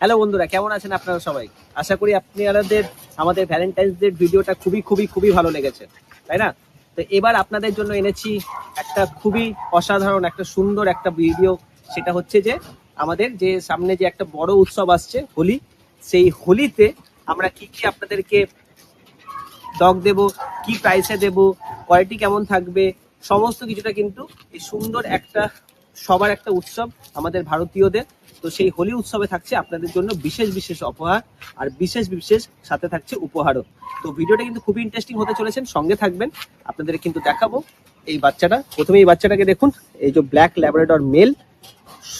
Hello বন্ধুরা, কেমন আছেন আপনারা সবাই? আশা করি আপনাদের আমাদের ভ্যালেন্টাইন্স ডে ভিডিওটা খুবই ভালো লেগেছে, তাই না? তো এবার আপনাদের জন্য এনেছি একটা খুবই অসাধারণ একটা সুন্দর একটা ভিডিও। সেটা হচ্ছে যে আমাদের যে সামনে যে একটা বড় উৎসব আসছে হোলি, সেই হোলিতে আমরা কি কি আপনাদেরকে ডগ দেব, কি প্রাইসে দেব, কোয়ালিটি কেমন থাকবে, সমস্ত কিছুটা কিন্তু এই সুন্দর একটা সবার একটা উৎসব আমাদের ভারতীয়দের। তো সেই হোলি উৎসবে থাকছে আপনাদের জন্য বিশেষ উপহার, আর বিশেষ সাথে থাকছে উপহারও। তো ভিডিওটা কিন্তু খুবই ইন্টারেস্টিং হতে চলেছেন, সঙ্গে থাকবেন। আপনাদের কিন্তু দেখাবো এই বাচ্চাটা। প্রথমে এই বাচ্চাটাকে দেখুন, এই যে ব্ল্যাক ল্যাব্রাডর মেল,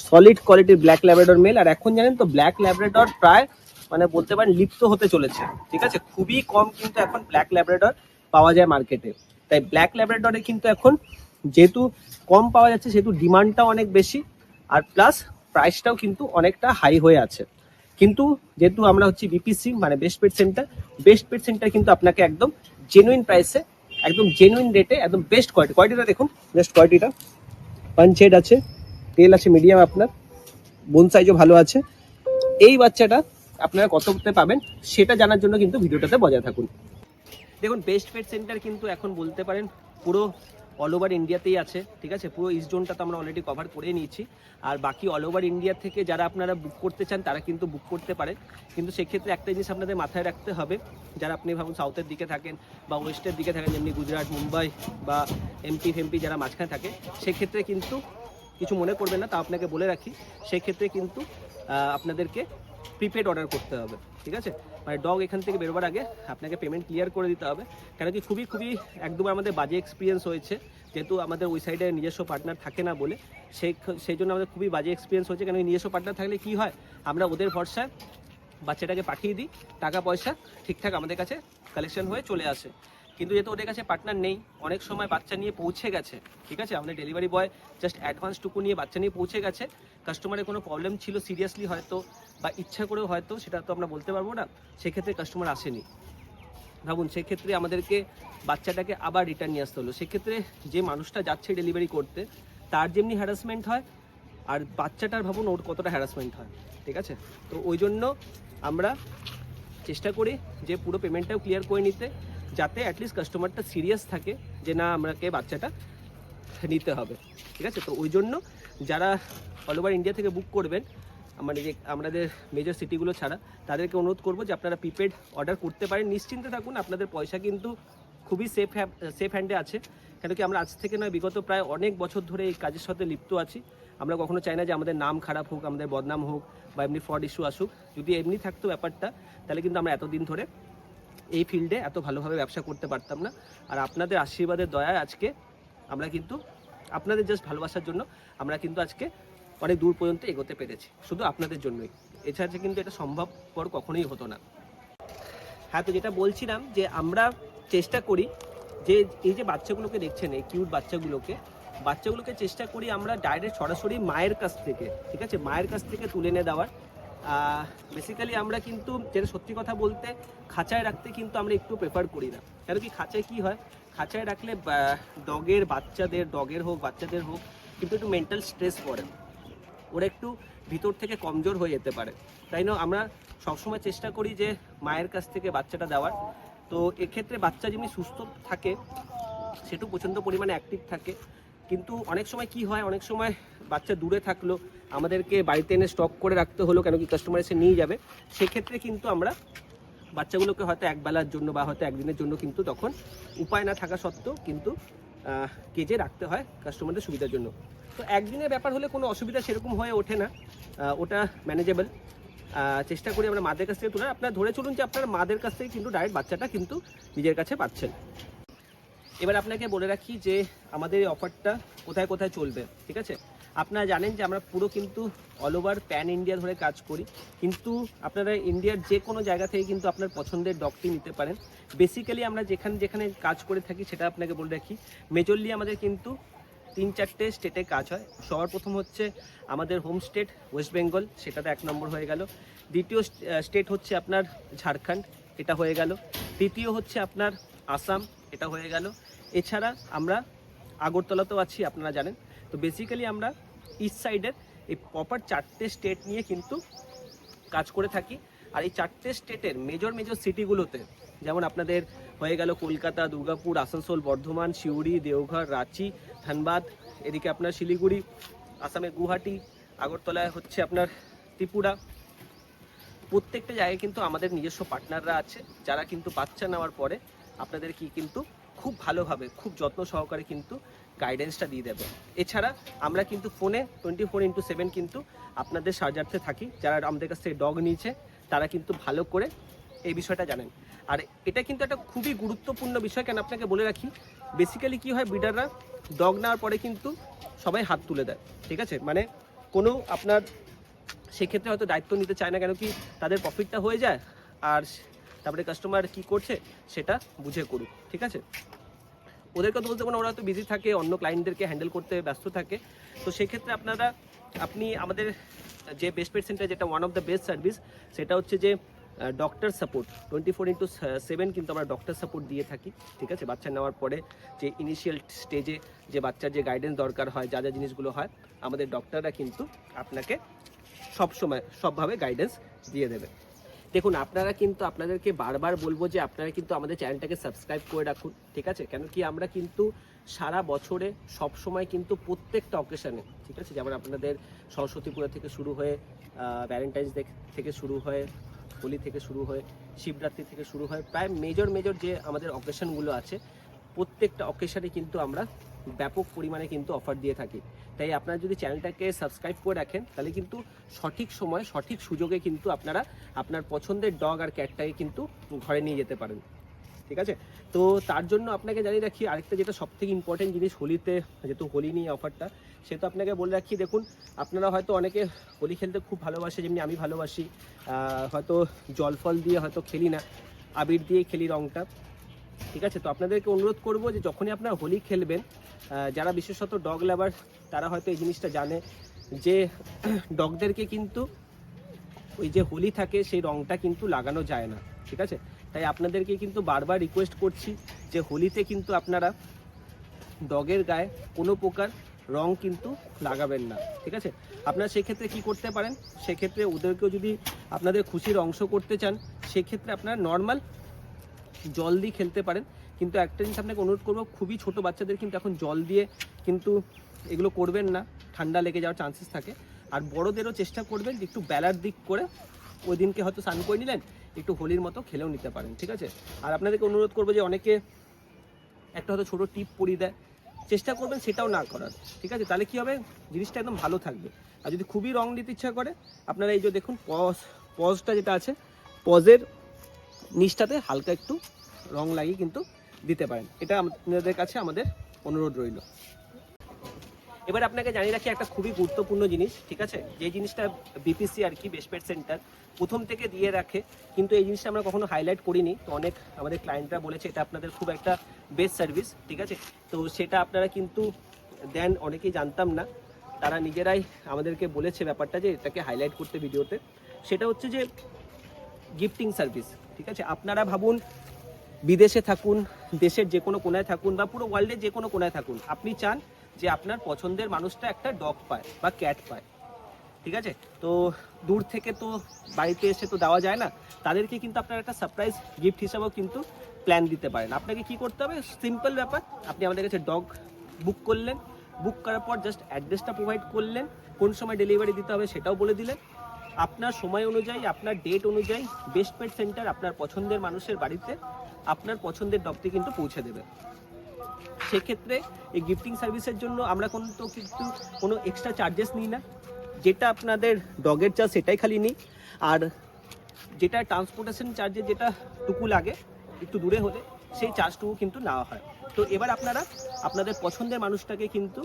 সলিড কোয়ালিটির ব্ল্যাক ল্যাব্রাডর মেল। আর এখন জানেন তো ব্ল্যাক ল্যাব্রাডর প্রায় মানে বলতে পারেন লিপ্ত হতে চলেছে, ঠিক আছে? খুবই কম কিন্তু এখন ব্ল্যাক ল্যাব্রাডর পাওয়া যায় মার্কেটে। তাই ব্ল্যাক ল্যাব্রাডরে কিন্তু এখন যেহেতু কম পাওয়া যাচ্ছে, সেহেতু ডিমান্ডটাও অনেক বেশি, আর প্লাস প্রাইসটাও কিন্তু অনেকটা হাই হয়ে আছে। কিন্তু যেহেতু আমরা হচ্ছি বিপিসি মানে বেস্ট পেট সেন্টার কিন্তু আপনাকে একদম জেনুইন প্রাইসে, একদম জেনুইন রেটে, একদম বেস্ট কোয়ালিটিটা দেখুন, বেস্ট কোয়ালিটিটা। পাঞ্চ হেড আছে, তেল আছে মিডিয়াম, আপনার বোন সাইজও ভালো আছে। এই বাচ্চাটা আপনারা কততে পাবেন সেটা জানার জন্য কিন্তু ভিডিওটাতে বজায় থাকুন। দেখুন, বেস্ট পেট সেন্টার কিন্তু এখন বলতে পারেন পুরো অল ওভার ইন্ডিয়াতেই আছে, ঠিক আছে? পুরো ইস্ট জোনটা তো আমরা অলরেডি কভার করে নিয়েছি, আর বাকি অল ওভার ইন্ডিয়া থেকে যারা আপনারা বুক করতে চান তারা কিন্তু বুক করতে পারেন। কিন্তু সেক্ষেত্রে একটা জিনিস আপনাদের মাথায় রাখতে হবে, যারা আপনি ভাবুন সাউথের দিকে থাকেন বা ওয়েস্টের দিকে থাকেন, যেমনি গুজরাট, মুম্বাই বা এমপি যারা মাঝখানে থাকে, সেক্ষেত্রে কিন্তু কিছু মনে করবেন না, তা আপনাকে বলে রাখি, সেক্ষেত্রে কিন্তু আপনাদেরকে প্রিপেড অর্ডার করতে হবে, ঠিক আছে? মানে ডগ এখান থেকে বেরোবার আগে আপনাকে পেমেন্ট ক্লিয়ার করে দিতে হবে। কেন কি খুবই এক দুবার আমাদের বাজে এক্সপিরিয়েন্স হয়েছে, যেহেতু আমাদের ওই সাইডে নিজস্ব পার্টনার থাকে না বলে, সেই জন্য আমাদের খুবই বাজে এক্সপিরিয়েন্স হয়েছে। কেন নিজস্ব পার্টনার থাকলে কি হয়, আমরা ওদের ভরসায় বাচ্চাটাকে পাঠিয়ে দিই, টাকা পয়সা ঠিকঠাক আমাদের কাছে কালেকশন হয়ে চলে আসে। কিন্তু যেহেতু ওদের কাছে পার্টনার নেই, অনেক সময় বাচ্চা নিয়ে পৌঁছে গেছে, ঠিক আছে, আমাদের ডেলিভারি বয় জাস্ট অ্যাডভান্সটুকু নিয়ে বাচ্চা নিয়ে পৌঁছে গেছে, কাস্টমারের কোনো প্রবলেম ছিল সিরিয়াসলি হয়তো বা ইচ্ছা করেও হয়তো, সেটা তো আমরা বলতে পারবো না, সেক্ষেত্রে কাস্টমার আসেনি। ভাবুন, সেক্ষেত্রে আমাদেরকে বাচ্চাটাকে আবার রিটার্ন নিয়ে আসতে হলো। সেক্ষেত্রে যে মানুষটা যাচ্ছে ডেলিভারি করতে, তার যেমনি হ্যারাসমেন্ট হয়, আর বাচ্চাটার ভাবুন ওর কতটা হ্যারাসমেন্ট হয়, ঠিক আছে? তো ওই জন্য আমরা চেষ্টা করি যে পুরো পেমেন্টটাও ক্লিয়ার করে নিতে, যাতে অ্যাটলিস্ট কাস্টমারটা সিরিয়াস থাকে যে না, আমাকে বাচ্চাটা নিতে হবে, ঠিক আছে? তো ওই জন্য যারা অল ওভার ইন্ডিয়া থেকে বুক করবেন, মানে যে আমাদের মেজর সিটিগুলো ছাড়া, তাদেরকে অনুরোধ করবো যে আপনারা প্রিপেড অর্ডার করতে পারেন, নিশ্চিন্তে থাকুন, আপনাদের পয়সা কিন্তু খুবই সেফ হ্যান্ডে আছে। কেন কি আমরা আজ থেকে নয়, বিগত প্রায় অনেক বছর ধরে এই কাজের সাথে লিপ্ত আছি। আমরা কখনো চাই না যে আমাদের নাম খারাপ হোক, আমাদের বদনাম হোক, বা এমনি ফ্রড ইস্যু আসুক। যদি এমনি থাকতো ব্যাপারটা, তাহলে কিন্তু আমরা এতদিন ধরে এই ফিল্ডে এত ভালোভাবে ব্যবসা করতে পারতাম না। আর আপনাদের আশীর্বাদের দয়ায় আজকে আমরা কিন্তু, আপনাদের জাস্ট ভালোবাসার জন্য আমরা কিন্তু আজকে অনেক দূর পর্যন্ত এগোতে পেরেছি, শুধু আপনাদের জন্যই। এছাড়া কিন্তু এটা সম্ভবপর কখনোই হতো না। হ্যাঁ, তো যেটা বলছিলাম যে আমরা চেষ্টা করি যে এই যে বাচ্চাগুলোকে দেখছেন, এই কিউট বাচ্চাগুলোকে চেষ্টা করি আমরা ডাইরেক্ট সরাসরি মায়ের কাছ থেকে, ঠিক আছে, মায়ের কাছ থেকে তুলে এনে দেওয়ার। বেসিক্যালি আমরা কিন্তু, যেটা সত্যি কথা বলতে, খাঁচায় রাখতে কিন্তু আমরা একটু প্রেফার করি না। কেন কি খাঁচায় কি হয়, খাঁচায় রাখলে ডগের হোক বাচ্চাদের হোক কিন্তু একটু মেন্টাল স্ট্রেস পড়ে, ওরা একটু ভিতর থেকে কমজোর হয়ে যেতে পারে। তাই না আমরা সবসময় চেষ্টা করি যে মায়ের কাছ থেকে বাচ্চাটা দেওয়ার। তো এক্ষেত্রে বাচ্চা যেমনি সুস্থ থাকে, সেটু প্রচণ্ড পরিমাণে অ্যাক্টিভ থাকে। কিন্তু অনেক সময় কি হয়, অনেক সময় বাচ্চা দূরে থাকলো, আমাদেরকে বাড়িতে এনে স্টক করে রাখতে হলো, কেন কি কাস্টমার এসে নিয়ে যাবে। সেক্ষেত্রে কিন্তু আমরা বাচ্চাগুলোকে হয়তো একবেলার জন্য বা হয়তো একদিনের জন্য কিন্তু তখন উপায় না থাকা সত্ত্বেও কিন্তু কেজে রাখতে হয় কাস্টমারদের সুবিধার জন্য। তো একদিনের ব্যাপার হলে কোনো অসুবিধা সেরকম হয়ে ওঠে না, ওটা ম্যানেজেবল। চেষ্টা করি আমরা মাদের কাছ থেকে তুলে, আপনারা ধরে চলুন যে আপনার মাদের কাছ থেকে কিন্তু ডাইরেক্ট বাচ্চাটা কিন্তু নিজের কাছে পাচ্ছেন। এবার আপনাকে বলে রাখি যে আমাদের এই অফারটা কোথায় কোথায় চলবে, ঠিক আছে? আপনারা জানেন যে আমরা পুরো কিন্তু অল ওভার প্যান ইন্ডিয়া ধরে কাজ করি, কিন্তু আপনারা ইন্ডিয়ার যে কোনো জায়গা থেকে কিন্তু আপনার পছন্দের ডগটি নিতে পারেন। বেসিক্যালি আমরা যেখানে কাজ করে থাকি সেটা আপনাকে বলে রাখি, মেজরলি আমাদের কিন্তু 3-4টে স্টেটে কাজ হয়। সবার প্রথম হচ্ছে আমাদের হোম স্টেট ওয়েস্ট বেঙ্গল, সেটাতে 1 নম্বর হয়ে গেল। দ্বিতীয় স্টেট হচ্ছে আপনার ঝাড়খণ্ড, এটা হয়ে গেল। তৃতীয় হচ্ছে আপনার আসাম, এটা হয়ে গেল। এছাড়া আমরা আগরতলাতেও আছি, আপনারা জানেন। তো বেসিক্যালি আমরা ইস্ট সাইডের এই প্রপার 4টে স্টেট নিয়ে কিন্তু কাজ করে থাকি। আর এই 4টে স্টেটের মেজর সিটিগুলোতে, যেমন আপনাদের হয়ে গেল কলকাতা, দুর্গাপুর, আসানসোল, বর্ধমান, সিউড়ি, দেওঘর, রাঁচি, ধানবাদ, এদিকে আপনার শিলিগুড়ি, আসামের গুয়াহাটি, আগরতলায় হচ্ছে আপনার ত্রিপুরা, প্রত্যেকটা জায়গায় কিন্তু আমাদের নিজস্ব পার্টনাররা আছে, যারা কিন্তু বাচ্চা নেওয়ার পরে আপনাদের কিন্তু খুব ভালোভাবে, খুব যত্ন সহকারে কিন্তু গাইডেন্সটা দিয়ে দেবে। এছাড়া আমরা কিন্তু ফোনে 24/7 কিন্তু আপনাদের সাহায্যার্থে থাকি। যারা আমাদের কাছ থেকে ডগ নিয়েছে তারা কিন্তু ভালো করে এই বিষয়টা জানেন। আর এটা কিন্তু একটা খুবই গুরুত্বপূর্ণ বিষয়, কেন আপনাকে বলে রাখি, বেসিক্যালি কি হয়, ব্রিডাররা ডগ নেওয়ার পরে কিন্তু সবাই হাত তুলে দেয়, ঠিক আছে, মানে কোনো আপনার সেক্ষেত্রে হয়তো দায়িত্ব নিতে চায় না, কেন কি তাদের প্রফিটটা হয়ে যায়, আর তারপরে কাস্টমার কি করছে সেটা বুঝে করুক, ঠিক আছে। ওদের কথা বলতে পারেন, ওরা তো বিজি থাকে, অন্য ক্লায়েন্টদেরকে হ্যান্ডেল করতে ব্যস্ত থাকে। তো সেক্ষেত্রে আপনি আমাদের যে বেস্ট পেট সেন্টার, যেটা one of the best service, সেটা হচ্ছে যে ডক্টর সাপোর্ট 24/7 কিন্তু আমরা ডক্টর সাপোর্ট দিয়ে থাকি, ঠিক আছে। বাচ্চা নেওয়ার পরে যে ইনিশিয়াল স্টেজে যে বাচ্চার যে গাইডেন্স দরকার হয়, যা জিনিসগুলো হয়, আমাদের ডক্টররা কিন্তু আপনাকে সবসময় সবভাবে গাইডেন্স দিয়ে দেবে। দেখুন, আপনাদেরকে বারবার বলবো যে আপনারা কিন্তু আমাদের চ্যানেলটাকে সাবস্ক্রাইব করে রাখুন, ঠিক আছে। কেন কি আমরা কিন্তু সারা বছরে সব সময় কিন্তু প্রত্যেকটা অকেশনে, ঠিক আছে, যেমন আপনাদের সরস্বতী পূজা থেকে শুরু হয়ে ভ্যালেন্টাইন্স ডে থেকে শুরু হয়ে, হোলি থেকে শুরু হয়ে, শিবরাত্রি থেকে শুরু হয়ে, প্রায় মেজর যে আমাদের অকেশনগুলো আছে, প্রত্যেকটা অকেশনে কিন্তু আমরা ব্যাপক পরিমাণে কিন্তু অফার দিয়ে থাকি। তাই আপনারা যদি চ্যানেলটাকে সাবস্ক্রাইব করে রাখেন, তাহলে কিন্তু সঠিক সময় সঠিক সুযোগে কিন্তু আপনারা আপনার পছন্দের ডগ আর ক্যাটটাকে কিন্তু ঘরে নিয়ে যেতে পারেন, ঠিক আছে। তো তার জন্য আপনাকে জানিয়ে রাখি, আরেকটা যেটা সবথেকে ইম্পর্টেন্ট জিনিস, হোলিতে, যেহেতু হোলি নিয়ে অফারটা, সেটা আপনাকে বলে রাখি। দেখুন, আপনারা হয়তো অনেকে হোলি খেলতে খুব ভালোবাসে, যেমনি আমি ভালোবাসি, হয়তো জল ফল দিয়ে হয়তো খেলি না, আবির দিয়ে খেলি রঙটা, ঠিক আছে। তো আপনাদেরকে অনুরোধ করব যে যখনই আপনারা হোলি খেলবেন, যারা বিশেষত ডগ লাভার, তারা হয়তো এই জিনিসটা জানে যে ডগদেরকে কিন্তু ওই যে হোলি থাকে সেই রঙটা কিন্তু লাগানো যায় না, ঠিক আছে। তাই আপনাদেরকে কিন্তু বারবার রিকোয়েস্ট করছি যে হোলিতে কিন্তু আপনারা ডগের গায়ে কোনো প্রকার রং কিন্তু লাগাবেন না, ঠিক আছে। আপনারা সেক্ষেত্রে কি করতে পারেন, সেক্ষেত্রে ওদেরকেও যদি আপনাদের খুশির অংশ করতে চান, সেক্ষেত্রে আপনারা নর্মাল জল দিয়ে খেলতে পারেন। কিন্তু একটা জিনিস আপনাকে অনুরোধ করবো, খুবই ছোট বাচ্চাদের কিন্তু এখন জল দিয়ে কিন্তু এগুলো করবেন না, ঠান্ডা লেগে যাওয়ার চান্সেস থাকে। আর বড়দেরও চেষ্টা করবেন যে একটু বেলার দিক করে ওই দিনকে হয়তো স্নান করে নিলেন, একটু হোলির মতো খেলেও নিতে পারেন, ঠিক আছে। আর আপনাদেরকে অনুরোধ করবো যে অনেকে একটা হয়তো ছোটো টিপ পরিয়ে দেয়, চেষ্টা করবেন সেটাও না করার, ঠিক আছে। তাহলে কী হবে, জিনিসটা একদম ভালো থাকবে। আর যদি খুবই রং দিতে ইচ্ছা করে, আপনারা এই যে দেখুন পজটা যেটা আছে, পজের নিচটাতে হালকা একটু রং লাগিয়ে কিন্তু দিতে পারেন। এটা আপনাদের কাছে আমাদের অনুরোধ রইল। এবার আপনাকে জানিয়ে রাখি একটা খুবই গুরুত্বপূর্ণ জিনিস, ঠিক আছে। যে জিনিসটা বিপিসি আর কি, বেস্ট পেট সেন্টার, প্রথম থেকে দিয়ে রাখে, কিন্তু এই জিনিসটা আমরা কখনো হাইলাইট করিনি। তো অনেক আমাদের ক্লায়েন্টরা বলেছে এটা আপনাদের খুব একটা বেস্ট সার্ভিস, ঠিক আছে। তো সেটা আপনারা কিন্তু দেন, অনেকেই জানতাম না, তারা নিজেরাই আমাদেরকে বলেছে ব্যাপারটা যে এটাকে হাইলাইট করতে ভিডিওতে। সেটা হচ্ছে যে গিফটিং সার্ভিস, ঠিক আছে। আপনারা ভাবুন, বিদেশে থাকুন, দেশের যে কোনো কোনায় থাকুন, বা পুরো ওয়ার্ল্ডের যে কোনো কোনায় থাকুন, আপনি চান যে আপনার পছন্দের মানুষটা একটা ডগ পায় বা ক্যাট পায়, ঠিক আছে। তো দূর থেকে তো বাড়িতে এসে তো দেওয়া যায় না, তাদেরকে কিন্তু আপনার একটা সারপ্রাইজ গিফট হিসাবেও কিন্তু প্ল্যান দিতে পারেন। আপনাকে কি করতে হবে, সিম্পল ব্যাপার, আপনি আমাদের কাছে ডগ বুক করলেন, বুক করার পর জাস্ট অ্যাড্রেসটা প্রোভাইড করলেন, কোন সময় ডেলিভারি দিতে হবে সেটাও বলে দিলেন, আপনার সময় অনুযায়ী, আপনার ডেট অনুযায়ী বেস্ট পেট সেন্টার আপনার পছন্দের মানুষের বাড়িতে আপনার পছন্দের ডগটি কিন্তু পৌঁছে দেবে। সেক্ষেত্রে এই গিফটিং সার্ভিসের জন্য আমরা কিন্তু কোনো এক্সট্রা চার্জেস নিই না, যেটা আপনাদের ডগের চার্জ সেটাই খালি নিই। আর যেটা ট্রান্সপোর্টেশন চার্জে যেটা টুকু লাগে একটু দূরে হলে, সেই চার্জটুকু কিন্তু নেওয়া হয়। তো এবার আপনারা আপনাদের পছন্দের মানুষটাকে কিন্তু,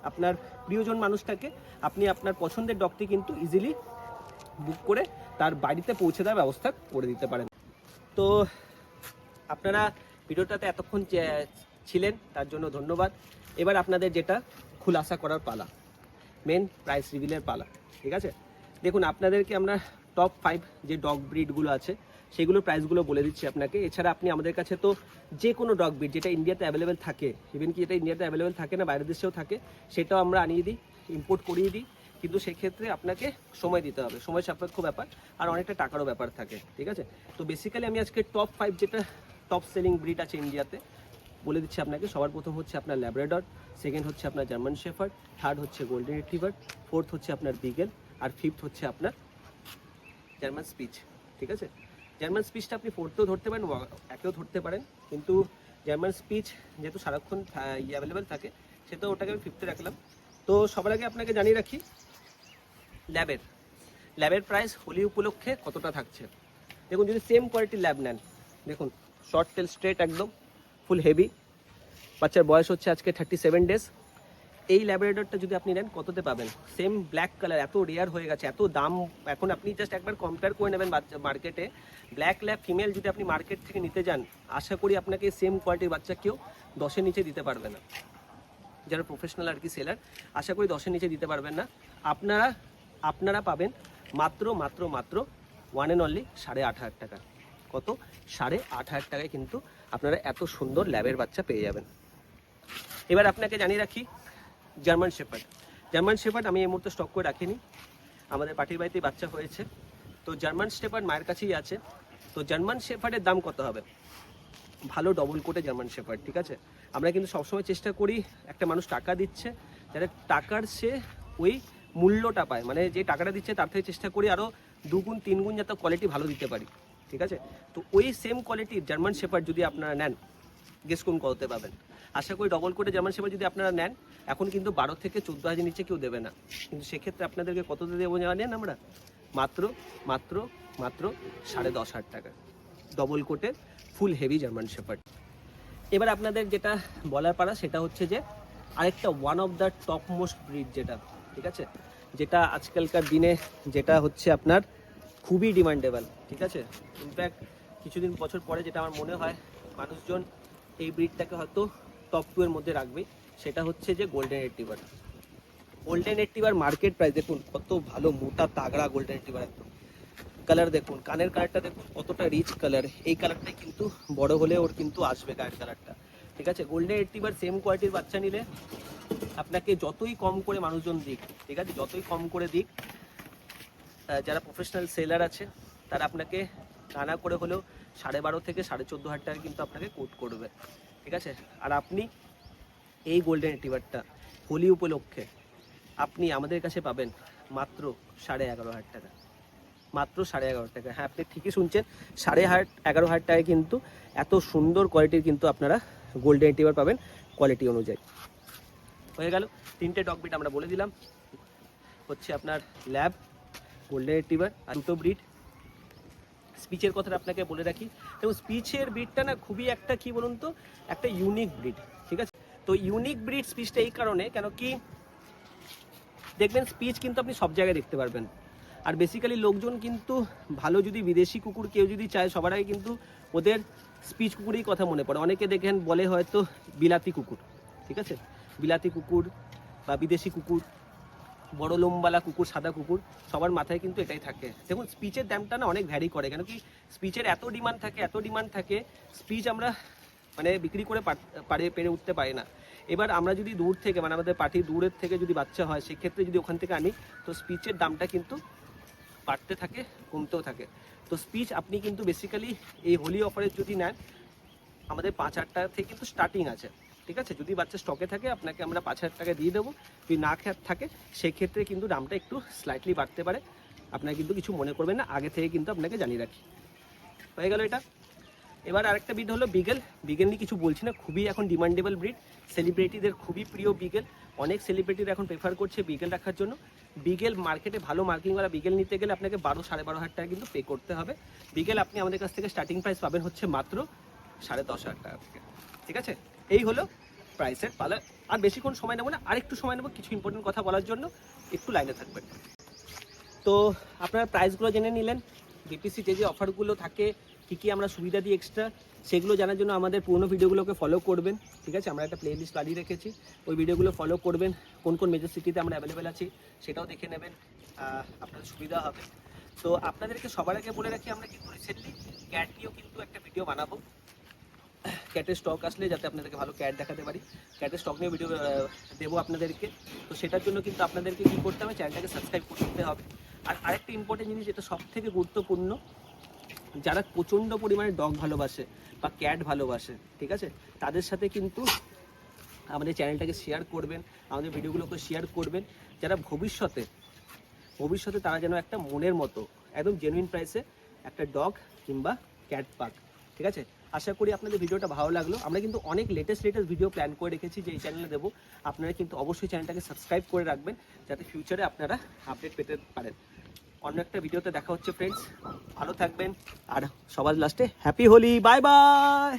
আপনার প্রিয়জন মানুষটাকে আপনি আপনার পছন্দের ডগটি কিন্তু ইজিলি বুক করে তার বাড়িতে পৌঁছে দেওয়ার ব্যবস্থা করে দিতে পারেন। তো আপনারা ভিডিওটাতে এতক্ষণ ছিলেন, তার জন্য ধন্যবাদ। এবার আপনাদের যেটা খুলাসা করার পালা, মেন প্রাইস রিভিলের পালা, ঠিক আছে। দেখুন, আপনাদেরকে আমরা টপ 5 যে ডগ ব্রিডগুলো আছে সেগুলোর প্রাইসগুলো বলে দিচ্ছি আপনাকে। এছাড়া আপনি আমাদের কাছে তো যে কোনো ডগ ব্রিড যেটা ইন্ডিয়াতে অ্যাভেলেবেল থাকে, ইভেন কি যেটা ইন্ডিয়াতে অ্যাভেলেবেল থাকে না, বাইরের দেশেও থাকে, সেটাও আমরা আনিয়ে দিই, ইম্পোর্ট করিয়ে দিই। কিন্তু সেক্ষেত্রে আপনাকে সময় দিতে হবে, সময় সাপেক্ষ ব্যাপার, আর অনেকটা টাকারও ব্যাপার থাকে, ঠিক আছে। তো বেসিক্যালি আমি আজকে টপ 5 যেটা টপ সেলিং ব্রিড আছে ইন্ডিয়াতে বলে দিচ্ছি আপনাকে। সবার প্রথম হচ্ছে আপনার ল্যাব্রাডর, সেকেন্ড হচ্ছে আপনার জার্মান শেফার্ড, থার্ড হচ্ছে গোল্ডেন রিট্রিভার, ফোর্থ হচ্ছে আপনার বিগেল, আর ফিফথ হচ্ছে আপনার জার্মান স্পিচ, ঠিক আছে। জার্মান স্পিচটা আপনি ফোর্থেও ধরতে পারেন, একেও ধরতে পারেন, কিন্তু জার্মান স্পিচ যেহেতু সারাক্ষণ অ্যাভেলেবেল থাকে সেটা ওটাকে আমি ফিফথে রাখলাম। তো সবার আগে আপনাকে জানিয়ে রাখি ল্যাবের প্রাইস হোলি উপলক্ষে কতটা থাকছে। দেখুন, যদি সেম কোয়ালিটির ল্যাব নেন, দেখুন শর্ট টেল স্ট্রেট একদম ফুল হেভি, বাচ্চার বয়স হচ্ছে আজকে 37 ডেজ। এই ল্যাবরেটরটা যদি আপনি নেন কততে পাবেন? সেম ব্ল্যাক কালার, এত রেয়ার হয়ে গেছে, এত দাম। এখন আপনি জাস্ট একবার কম্পেয়ার করে নেবেন বাচ্চা মার্কেটে, ব্ল্যাক ল্যাব ফিমেল যদি আপনি মার্কেট থেকে নিতে যান, আশা করি আপনাকে সেম কোয়ালিটির বাচ্চা কেউ 10-এর নিচে দিতে পারবে না। যারা প্রফেশনাল আর কি সেলার, আশা করি 10-এর নিচে দিতে পারবেন না। আপনারা পাবেন মাত্র 1 and only 8,500 টাকা। কত? 8,500 টাকায় কিন্তু আপনারা এত সুন্দর ল্যাবের বাচ্চা পেয়ে যাবেন। এবার আপনাকে জানিয়ে রাখি জার্মান শেপার্ড আমি এই মুহূর্তে স্টক করে রাখিনি, আমাদের পার্টির বাড়িতেই বাচ্চা হয়েছে। তো জার্মান শেপার্ড মায়ের কাছেই আছে। তো জার্মান শেপার্ডের দাম কত হবে? ভালো ডবল কোটে জার্মান শেপার্ড, ঠিক আছে। আমরা কিন্তু সবসময় চেষ্টা করি, একটা মানুষ টাকা দিচ্ছে যাতে টাকার সে ওই মূল্যটা পায়, মানে যে টাকাটা দিচ্ছে তার থেকে চেষ্টা করি আরও 2 গুণ 3 গুণ যাতে কোয়ালিটি ভালো দিতে পারি, ঠিক আছে। তো ওই সেম কোয়ালিটির জার্মান শেপার্ড যদি আপনারা নেন, গেস কোন কততে পাবেন? আশা করি ডবল কোটে জার্মান শেপার্ড যদি আপনারা নেন, এখন কিন্তু 12 থেকে 14,000 নিচে কেউ দেবে না। কিন্তু সেক্ষেত্রে আপনাদেরকে কততে দেবো জানেন আমরা? মাত্র 10,500 টাকা ডবল কোটের ফুল হেভি জার্মান শেপার্ড। এবার আপনাদের যেটা বলার পারা সেটা হচ্ছে যে আরেকটা one of the top most breed যেটা, ঠিক আছে, যেটা আজকালকার দিনে যেটা হচ্ছে আপনার খুবই ডিমান্ডেবল, ঠিক আছে। ইনফ্যাক্ট কিছুদিন বছর পরে যেটা আমার মনে হয় মানুষজন এই ব্রিডটাকে হয়তো টপ 2 এর মধ্যে রাখবে, সেটা হচ্ছে যে গোল্ডেন রিট্রিভার মার্কেট প্রাইস দেখুন কত ভালো, মোটা তাগড়া গোল্ডেন রিট্রিভার। একদম কালার দেখুন, কানের কালারটা দেখুন কতটা রিচ কালার, এই কালারটাই কিন্তু বড় হলে ওর কিন্তু আসবে কানের কালারটা, ঠিক আছে। গোল্ডেন রিট্রিভার সেম কোয়ালিটির বাচ্চা নিলে আপনাকে যতই কম করে মানুষজন দিক, ঠিক আছে, যতই কম করে দিক, যারা প্রফেশনাল সেলার আছে তারা আপনাকে নানা করে হলেও 12,500 থেকে 14,500 টাকা কিন্তু আপনাকে কোট করবে, ঠিক আছে। আর আপনি এই গোল্ডেন রিট্রিভারটা হোলি উপলক্ষে আপনি আমাদের কাছে পাবেন মাত্র 11,500 টাকা, মাত্র 11,500 টাকা। হ্যাঁ, আপনি ঠিকই শুনছেন, 11,500 টাকায় কিন্তু এত সুন্দর কোয়ালিটির কিন্তু আপনারা গোল্ডেন রিট্রিভার পাবেন কোয়ালিটি অনুযায়ী। হয়ে গেল 3টে ডগ ব্রিড আমরা বলে দিলাম, হচ্ছে আপনার ল্যাব, গোল্ডেন রিট্রিভার আর 2টো ব্রিড। স্পিচের কথাটা আপনাকে বলে রাখি, এবং স্পিচের ব্রিডটা না খুবই একটা কি বলুন তো, একটা ইউনিক ব্রিড, ঠিক আছে। তো ইউনিক ব্রিড স্পিচটা এই কারণে, কেন কি দেখবেন স্পিচ কিন্তু আপনি সব জায়গায় দেখতে পারবেন। আর বেসিক্যালি লোকজন কিন্তু ভালো যদি বিদেশি কুকুর কেউ যদি চায়, সবার আগে কিন্তু ওদের স্পিচ কুকুরই কথা মনে পড়ে। অনেকে দেখেন বলে হয়তো বিলাতি কুকুর, ঠিক আছে, বিলাতি কুকুর বা বিদেশি কুকুর, বড় লোমওয়ালা কুকুর, সাদা কুকুর, সবার মাথায় কিন্তু এটাই থাকে। দেখুন স্পিচের দামটা না অনেক ভ্যারি করে, কেন কি স্পিচের এত ডিমান্ড থাকে, স্পিচ আমরা মানে বিক্রি করে পেরে উঠতে পারি না। এবার আমরা যদি দূর থেকে, মানে আমাদের পার্টি দূরের থেকে যদি বাচ্চা হয়, সেক্ষেত্রে যদি ওখান থেকে আনি, তো স্পিচের দামটা কিন্তু বাড়তে থাকে, কমতেও থাকে। তো স্পিচ আপনি কিন্তু বেসিক্যালি এই হোলি অফারে যদি নেন, আমাদের 5,000 টাকা থেকে কিন্তু স্টার্টিং আছে, ঠিক আছে। যদি বাচ্চা স্টকে থাকে আপনাকে আমরা 5,000 টাকা দিয়ে দেবো। যদি না থাকে সেক্ষেত্রে কিন্তু দামটা একটু স্লাইটলি বাড়তে পারে, আপনারা কিন্তু কিছু মনে করবেন না, আগে থেকে কিন্তু আপনাকে জানিয়ে রাখি। হয়ে গেল এটা। এবার আরেকটা ব্রিড হলো বিগেল নিয়ে কিছু বলছি না, খুবই এখন ডিমান্ডেবল ব্রিড, সেলিব্রিটিদের খুবই প্রিয় বিগেল। অনেক সেলিব্রিটিরা এখন প্রেফার করছে বিগেল রাখার জন্য। বিগেল মার্কেটে ভালো মার্কিংওয়ালা বিগেল নিতে গেলে আপনাকে 12-12,500 টাকা কিন্তু পে করতে হবে। বিগেল আপনি আমাদের কাছ থেকে স্টার্টিং প্রাইস পাবেন হচ্ছে মাত্র 10,500 টাকা থেকে, ঠিক আছে। এই হলো প্রাইসের পালা। আর বেশিক্ষণ সময় নেবো না, আরেকটু সময় নেবো কিছু ইম্পর্টেন্ট কথা বলার জন্য, একটু লাইনে থাকবেন। তো আপনারা প্রাইসগুলো জেনে নিলেন, বিপিসি যে অফারগুলো থাকে, কী আমরা সুবিধা দিই এক্সট্রা, সেগুলো জানার জন্য আমাদের পুরোনো ভিডিওগুলোকে ফলো করবেন, ঠিক আছে। আমরা একটা প্লেলিস্ট বানিয়ে রেখেছি, ওই ভিডিওগুলো ফলো করবেন। কোন কোন মেজর সিটিতে আমরা অ্যাভেলেবেল আছি সেটাও দেখে নেবেন, আপনাদের সুবিধা হবে। তো আপনাদেরকে সবার আগে বলে রাখি, আমরা কিন্তু রিসেন্টলি ক্যাট নিয়েও কিন্তু একটা ভিডিও বানাবো। ক্যাটের স্টক আসলে যাতে আপনাদেরকে ভালো ক্যাট দেখাতে পারি, ক্যাটের স্টক নিয়ে ভিডিও দেবো আপনাদেরকে। তো সেটার জন্য কিন্তু আপনাদেরকে কী করতে হবে, চ্যানেলটাকে সাবস্ক্রাইব করতে হবে। আর আরেকটা ইম্পর্টেন্ট জিনিস যেটা সব থেকে গুরুত্বপূর্ণ, যারা প্রচণ্ড পরিমাণে ডগ ভালোবাসে বা ক্যাট ভালোবাসে, ঠিক আছে, তাদের সাথে কিন্তু আমাদের চ্যানেলটাকে শেয়ার করবেন, আমাদের ভিডিওগুলোকে শেয়ার করবেন, যারা ভবিষ্যতে তারা যেন একটা মনের মতো একদম জেনুইন প্রাইসে একটা ডগ কিংবা ক্যাট পাক, ঠিক আছে। আশা করি আপনাদের ভিডিওটা ভালো লাগলো। আমরা কিন্তু অনেক লেটেস্ট ভিডিও প্ল্যান করে রেখেছি যে এই চ্যানেলে দেবো। আপনারা কিন্তু অবশ্যই চ্যানেলটাকে সাবস্ক্রাইব করে রাখবেন যাতে ফিউচারে আপনারা আপডেট পেতে পারেন। অন্য একটা ভিডিওতে দেখা হচ্ছে ফ্রেন্ডস, ভালো থাকবেন, আর সবার লাস্টে হ্যাপি হোলি, বাই বাই।